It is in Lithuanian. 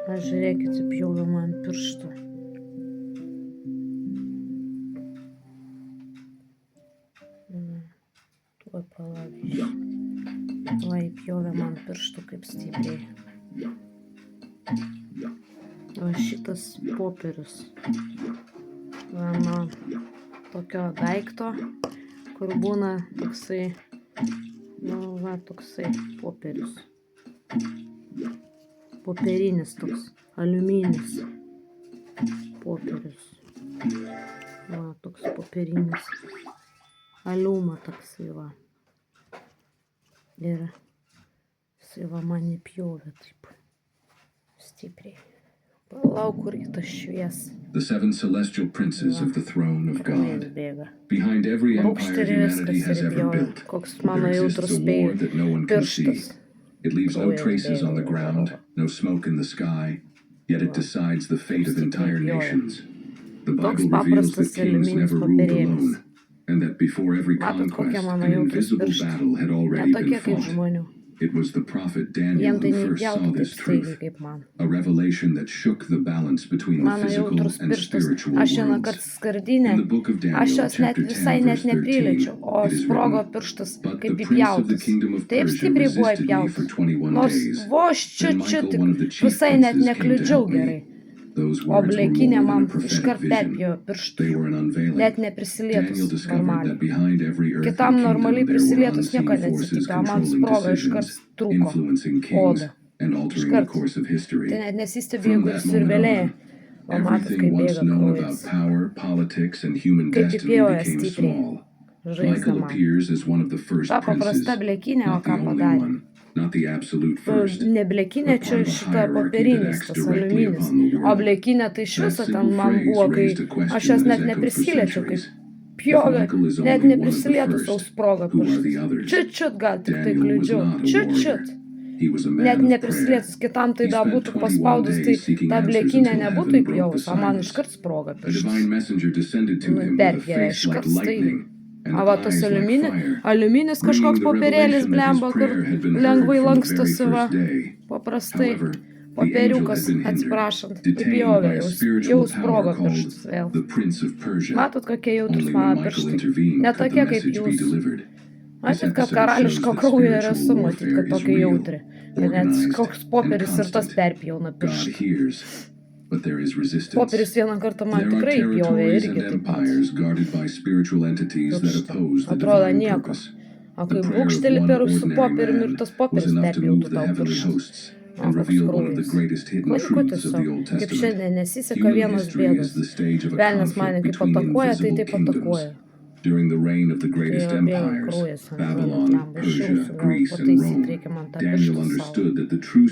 Aš žiūrėkit, įpjoviau man pirštų. Tuoj palavysiu. Va, įpjovė man pirštų kaip stipriai. O šitas popierius. Va, nuo tokio daikto, kur būna toksai, nu, va, toksai popierius. Popierinis toks, aliuminis popierius. Va, toks popierinis. Aliuma toksai va. Ir jisai va man įpjovė taip stipriai. Palauk, kur tas švies. The seven celestial princes of the throne of God. Behind every empire humanity has ever built, there exists a war that no one can see. It leaves no traces on the ground, no smoke in the sky, yet it decides the fate of entire nations. The Bible reveals that kings never ruled alone, and that before every conquest, an invisible battle had already been fought. It was the prophet Daniel who first saw this truth, a revelation that shook the balance between the physical and spiritual worlds. In the book of Daniel, chapter 10, verse 13, it is written, "But the prince of the kingdom of Persia resisted me for 21 days. Then Michael, one of the chief princes, came to help me. Those words were more than a prophetic vision. They were an unveiling. Daniel discovered that behind every earthly kingdom there were unseen forces controlling decisions, influencing kings, and altering the course of history. From that moment on, everything once known about power, politics, and human destiny became small. Michael appears as one of the first princes, not the only one. Not the absolute first, ne blekinė, čia šita popierinis, tas aliuminis. O blekinė tai iš viso ten man buvo, kai aš jas net neprisiliečiau, kaip pjovė, net neprisilietų savo sprogą pirštus. Čiut gal tik tai kliudžiau, čiut. Net neprisilietus kitam tai da būtų paspaudus, tai ta blekinė nebūtų įpjovus, o man iškart sprogą pirštus. Perpjovė iškart staigiai. O va tas aliuminis kažkoks popierėlis blemba, kur lengvai lankstosi va, paprastai. Popieriukas, atsiprašant, įpjovė, jau sprogo pirštus vėl. Matot, kokie jautrus mano pirštai. Ne tokie kaip jūs. Matyt, kad karališko kraujo ir esu, matyt, kad tokia jautri. Kad net koks popieris ir tas perpjauna pirštų. Popieris vieną kartą man tikrai įpjovė irgi taip pat. Atrodo nieko. O kai brūkšteli per su popieriumi ir tas popieris perpjautų tau pirštus. O koks kraujas. Laiku tiesiog. Kaip šiandien nesiseka vienos bėdos. Velnias mane kaip atakuoja, tai taip atakuoja. During the reign of the greatest empires, Babylon, Persia, Greece, and Rome, Daniel understood that the true